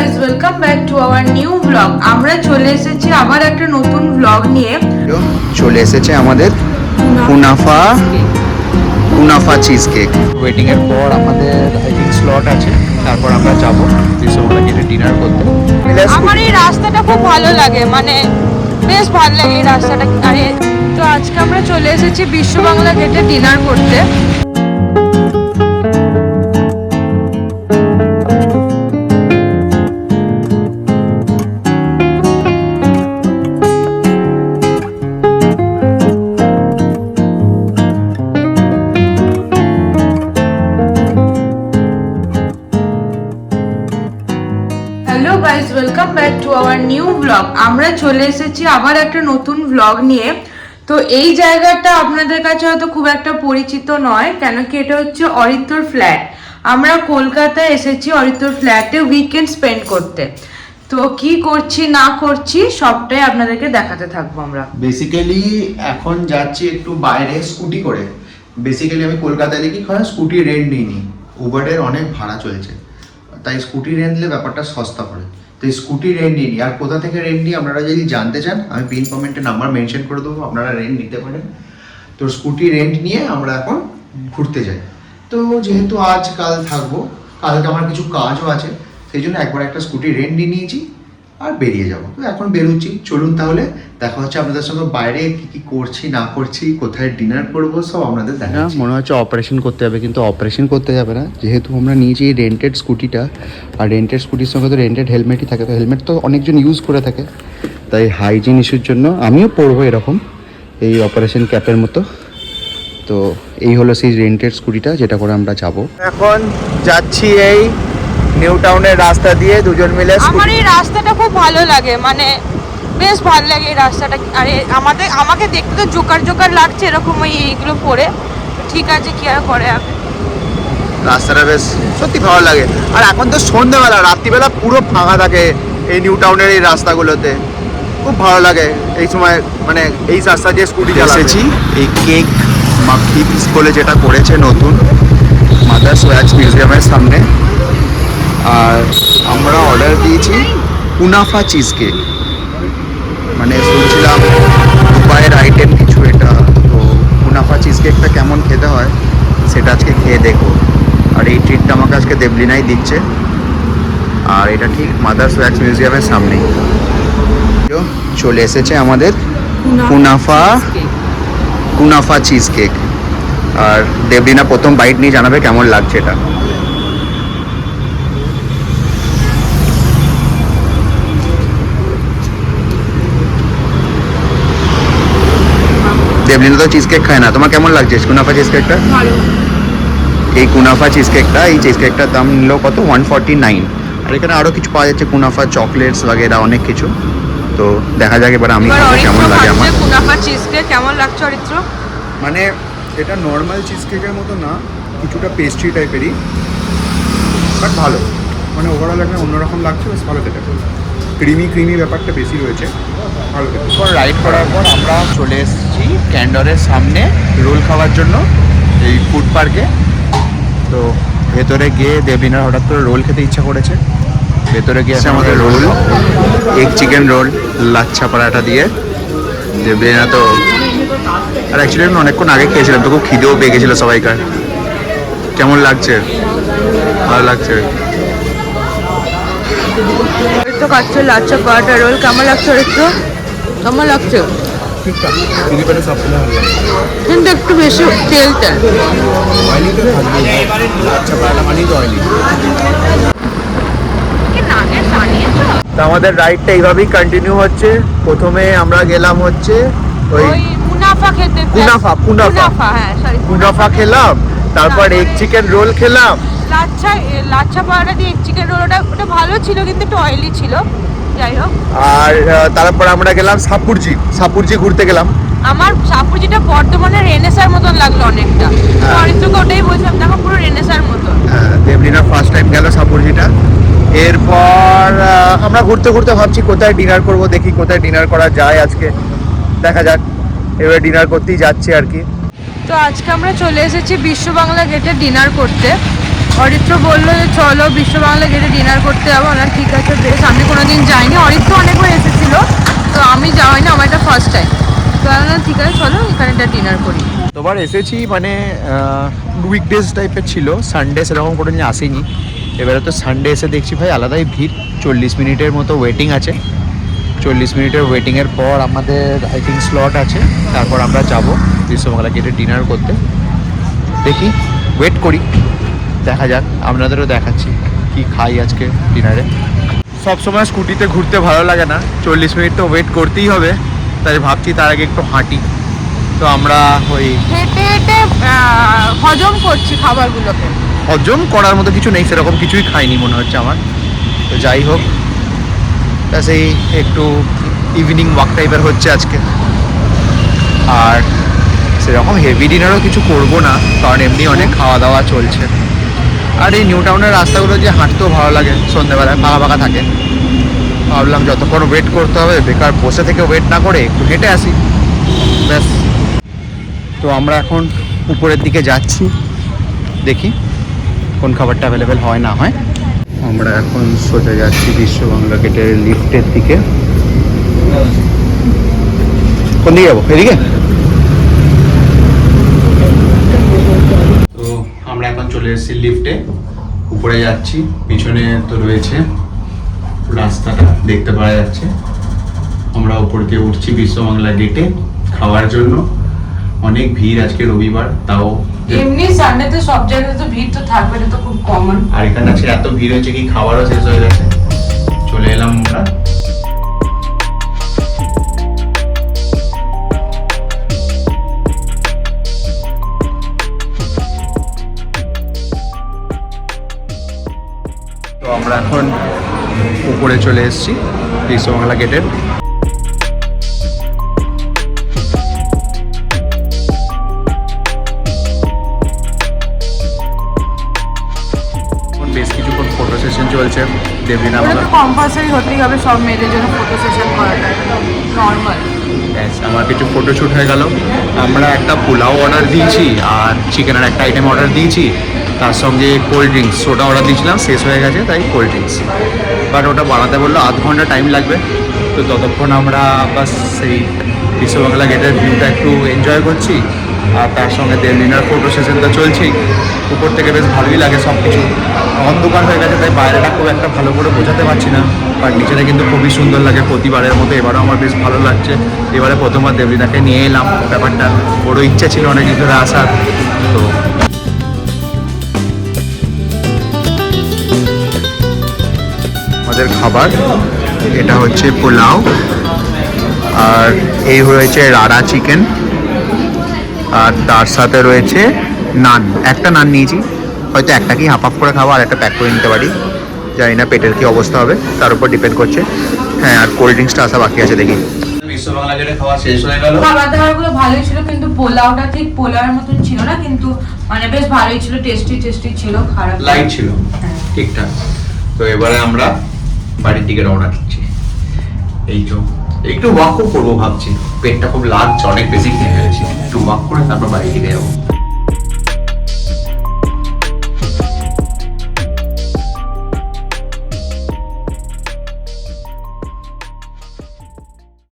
Guys, welcome back to our new blog. আমরা চলে এসেছি আবার একটা নতুন ব্লগ নিয়ে। চলে এসেছে আমাদের কুনাফা চিজ কেক। ওয়েটিং এর পর আমাদের আই থিঙ্ক স্লট আছে, তারপর আমরা যাব বিশ্ববাংলা গেটে ডিনার করতে। আমার এই রাস্তাটা খুব ভালো লাগে, মানে বেশ ভালো লাগে এই রাস্তাটা। আরে তো আজকে আমরা চলে এসেছি বিশ্ববাংলা গেটে ডিনার করতে। Hello guys, welcome back to our new blog. আমরা চলে এসেছি আবার একটা নতুন ব্লগ নিয়ে। তো এই জায়গাটা আপনাদের কাছে হয়তো খুব একটা পরিচিত নয়, কেন কি এটা হচ্ছে অরিত্রর ফ্ল্যাট। আমরা কলকাতায় এসেছি অরিত্রর ফ্ল্যাটে উইকেন্ড স্পেন্ড করতে। তো কি করছি না করছি সবটাই আপনাদেরকে দেখাতে থাকবো আমরা। বেসিক্যালি এখন যাচ্ছি একটু বাইরে স্কুটি করে। বেসিক্যালি আমি কলকাতায় দেখি স্কুটি রেন্ট নিইনি, উবারের অনেক ভাড়া চলছে, তাই স্কুটি রেন্ট নিলে ব্যাপারটা সস্তা পড়ে। তো স্কুটি রেন্ট নিই, আর কোথা থেকে রেন্ট নিই আপনারা যদি জানতে চান আমি পিন কমেন্টে নাম্বার মেনশন করে দেবো, আপনারা রেন্ট নিতে পারেন। তো স্কুটি রেন্ট নিয়ে আমরা এখন ঘুরতে যাই। তো যেহেতু আজ কাল থাকবো, কালকে আমার কিছু কাজও আছে, সেই জন্য একবার একটা স্কুটি রেন্ট নিয়ে নিয়েছি আর বেরিয়ে যাবো। তো এখন বেরোচ্ছি, চলুন তাহলে দেখা হচ্ছে আপনাদের সঙ্গে। বাইরে কি কি করছি না করছি, কোথায় ডিনার করবো সব আপনাদের দেখা। মনে হচ্ছে অপারেশন করতে যাবে, কিন্তু অপারেশন করতে যাবে না, যেহেতু আমরা নিয়েছি এই রেন্টেড স্কুটিটা। আর রেন্টেড স্কুটির সঙ্গে তো রেন্টেড হেলমেটই থাকে, তো হেলমেট তো অনেকজন ইউজ করে থাকে, তাই হাইজিন ইস্যুর জন্য আমিও পরবো এরকম এই অপারেশন ক্যাপের মতো। তো এই হলো সেই রেন্টেড স্কুটিটা, যেটা করে আমরা যাব। এখন যাচ্ছি এই নিউ টাউনের রাস্তা দিয়ে দুজন মিলে। আমার এই রাস্তাটা খুব ভালো লাগে, মানে বেশ ভালো লাগে এই রাস্তাটা। আরে আমাকে দেখতে তো জোকার জোকার লাগছে এরকম এইগুলো পরে, ঠিক আছে কি আর করে আমি। রাস্তাটা বেশ সত্যি ভালো লাগে। আর এখন তো সন্ধ্যেবেলা, রাত্রিবেলা পুরো ফাঁকা থাকে এই নিউ টাউনের এই রাস্তাগুলোতে, খুব ভালো লাগে এই সময়, মানে এই রাস্তা দিয়ে স্কুটি চালাচ্ছি। এই কেক মাখি বলে যেটা করেছে নতুন মাদার্স ওয়্যাক্স মিউজিয়ামের সামনে। আর আমরা অর্ডার দিয়েছি কুনাফা চিজ কেক, মানে শুনছিলাম দুবাইয়ের আইটেম কিছু এটা। তো কুনাফা চিজ কেকটা কেমন খেতে হয় সেটা আজকে খেয়ে দেখবো। আর এই ট্রিটটা আমাকে আজকে দেবলিনাই দিচ্ছে, আর এটা ঠিক মাদার্স ওয়্যাক্স মিউজিয়ামের সামনেই। চলে এসেছে আমাদের কুনাফা চিজ কেক। আর দেবলিনা প্রথম বাইট নিয়ে জানাবে কেমন লাগছে এটা। দেবলিনা তো চিজ কেক খায় না, তোমার কেমন লাগছে কুনাফা চিজ কেকটা? এই কুনাফা চিজ কেকটা, এই চিজ কেকটার দাম নিল কত? 149। আর এখানে আরও কিছু পাওয়া যাচ্ছে, কুনাফা চকলেটস বাগেরা অনেক কিছু। তো দেখা যাক এবার আমি কেমন লাগে আমার। কুনাফা চিজ কেক কেমন লাগছে অরিত্র? মানে এটা নর্মাল চিজ কেকের মতো না, কিছুটা পেস্ট্রি টাইপেরই, বাট ভালো। মানে ওভারঅল একটা অন্যরকম লাগছে, বেশ ভালো খেতে। ক্রিমি ব্যাপারটা বেশি রয়েছে, ভালো খেতে। রাইড করার পর আমরা চলে এসেছি ক্যান্ডরের সামনে রোল খাওয়ার জন্য এই ফুড পার্কে। তো ভেতরে গিয়ে দেবলিনার হঠাৎ করে রোল খেতে ইচ্ছা করেছে, ভেতরে গিয়ে আমাদের roll, egg chicken roll lachha paratha দিয়ে। দেবলিনা তো, আর অ্যাকচুয়ালি আমি অনেকক্ষণ আগে খেয়েছিলাম, তো খুব খিদেও পেয়ে গেছিলো সবাইকার। কেমন লাগছে? ভালো লাগছে। তো খাচ্ছে লাচ্ছা পরাঠা রোল, কেমন লাগছে অরিত্র? কেমন লাগছে? কিন্তু একটু বেশি তেল তেল। আমাদের রাইডটা এইভাবেই কন্টিনিউ হচ্ছে। প্রথমে আমরা গেলাম হচ্ছে ওই কুনাফা খেতে, কুনাফা খেলাম, তারপর এগ চিকেন রোল খেলাম। লাচ্ছা পরাঠা দিয়ে এগ চিকেন রোল, ওটা ভালো ছিল কিন্তু একটু অয়েলি ছিল, যাই হোক। আর তারপর আমরা গেলাম সাপুরজি ঘুরতে গেলাম। আমার সাপুরজিটা বর্ধমানের রেনেসার মতন লাগলো অনেকটা, অরিত্রকে ওটাই বলছিলাম, দেখো পুরো রেনেসার মতন। দেবলিনা ফার্স্ট টাইম গেল সাপুরজিটা। এরপর আমরা ঘুরতে ঘুরতে ভাবছি কোথায় ডিনার করব, দেখি কোথায় ডিনার করা যায় আজকে, দেখা যাক। এবার ডিনার করতেই যাচ্ছি আর কি। তো আজকে আমরা চলে এসেছি বিশ্ববাংলা গেটে ডিনার করতে। অরিত্র বললো যে চলো বিশ্ব বাংলা গেটে ডিনার করতে যাবো। আমরা ঠিক আছে বেশ, আমি কোনোদিন যাইনি, অরিত্র অনেকবার এসেছিলো, তো আমি যাওয়াইনি, আমার এটা ফার্স্ট টাইম। তো আমরা ঠিক আছে চলো এখানেটা ডিনার করি। তোবার এসেছি মানে উইকডেজ টাইপের ছিল, সানডে সেরকম করে নিয়ে আসেনি। এবারে তো সানডে এসে দেখছি ভাই আলাদাই ভিড়। 40 মিনিটের মতো ওয়েটিং আছে। 40 মিনিটের ওয়েটিংয়ের পর আমাদের আই থিঙ্ক স্লট আছে, তারপর আমরা যাব বিশ্ববাংলা গেটে ডিনার করতে। দেখি, ওয়েট করি, দেখা যাক। আপনাদেরও দেখাচ্ছি কি খাই আজকে ডিনারে। সব সময় স্কুটিতে ঘুরতে ভালো লাগে না, 40 মিনিট তো ওয়েট করতেই হবে, তাই ভাবছি তার আগে একটু হাঁটি। তো আমরা ওই হেঁটে হেঁটে হজম করছি খাবারগুলোকে। হজম করার মতো কিছু নেই, সেরকম কিছুই খাইনি মনে হচ্ছে আমার। তো যাই হোক, তা সেই একটু ইভিনিং ওয়াক টাইপের হচ্ছে আজকে। আর সেরকম হেভি ডিনারও কিছু করব না, কারণ এমনি অনেক খাওয়া দাওয়া চলছে। আর এই নিউ টাউনের রাস্তাগুলো যে হাঁটতেও ভালো লাগে, সন্ধ্যেবেলায় ফাঁকা ফাঁকা থাকে। ভাবলাম যতক্ষণ ওয়েট করতে হবে, বেকার বসে থেকে ওয়েট না করে একটু হেঁটে আসি, ব্যাস। তো আমরা এখন উপরের দিকে যাচ্ছি, দেখি কোন খাবারটা অ্যাভেলেবেল হয় না হয়। আমরা এখন সোজা যাচ্ছি বিশ্ব বাংলা গেটের লিফটের দিকে। কোন দিকে যাবো? এদিকে? তো আমরা এখন চলে এসেছি লিফটে, উপরে যাচ্ছি। পিছনে তো রয়েছে রাস্তাটা দেখতে পাওয়া যাচ্ছে। আমরা উপর দিয়ে উঠছি বিশ্ব বাংলা গেটে খাওয়ার জন্য। অনেক ভিড় আজকে রবিবার, তাও এমনি সানডেতে সব জায়গায় তো ভিড় তো থাকবে, এটা তো খুব কমন। আর এখানে আজকে এত ভিড় হয়েছে কি খাবারও শেষ হয়ে গেছে। চলে এলাম আমরা। তো আমরা এখন উপরে চলে এসেছি বিশ্ববাংলা গেটের। বেশ কিছুক্ষণ ফটো সেশন চলছে। দেবলীনা ওটা তো কম্পালসারি হতেই হবে সব মেয়েদের জন্য, ফটো সেশন করাটা নর্মাল। আমার কিছু ফটোশ্যুট হয়ে গেল। আমরা একটা পোলাও অর্ডার দিয়েছি আর চিকেনের একটা আইটেম অর্ডার দিয়েছি, তার সঙ্গে কোল্ড ড্রিঙ্কস। ওটা অর্ডার দিয়েছিলাম, শেষ হয়ে গেছে, তাই কোল্ড ড্রিঙ্কস। বাট ওটা বানাতে বললো আধ ঘন্টা টাইম লাগবে। তো ততক্ষণ আমরা বাস সেই বিশ্ববাংলা গেটের ভিউটা একটু এনজয় করছি, আর তার সঙ্গে দেবলীনার ফটো সেশনটা চলছেই। উপর থেকে বেশ ভালোই লাগে সব কিছু। অন্ধকার হয়ে গেছে, তাই বাইরেটা খুব একটা ভালো করে বোঝাতে পারছি না, বাট নিচেটা কিন্তু খুবই সুন্দর লাগে প্রতিবারের মতো। এবারও আমার বেশ ভালো লাগছে। এবারে প্রথমবার দেবলীনাকে নিয়ে এলাম, ব্যাপারটা বড় ইচ্ছা ছিল অনেক দিন ধরে আসার। তো আমাদের খাবার এটা হচ্ছে পোলাও, আর এই রয়েছে রাড়া চিকেন, আর তার সাথে রয়েছে নান। একটা নান নিয়েছি, হয়তো একটাকেই হাফ হাফ করে খাবো, আর একটা প্যাক করে নিতে পারি। জানি না পেটের কি অবস্থা হবে, তার উপর ডিপেন্ড করছে। হ্যাঁ, আর কোল্ড ড্রিঙ্কসটা আসা বাকি আছে, দেখি। বিশ্ববাংলা গেটে খাওয়া শেষ হয়ে গেল। খাবার দাবার গুলো ভালোই ছিল, কিন্তু পোলাওটা ঠিক পোলাওয়ের মতন ছিল না, কিন্তু মানে বেশ ভালোই ছিল, টেস্টি ছিল, খারাপ লাইট ছিল, ঠিকঠাক। তো এবারে আমরা বাড়ির দিকে রওনা দিচ্ছি। এই তো একটু ওয়াকও করবো ভাবছি, পেটটা খুব লাগছে, অনেক বেশি খেয়ে ফেলেছি। একটু ওয়াক করে তারপর বাড়ির দিকে যাবো।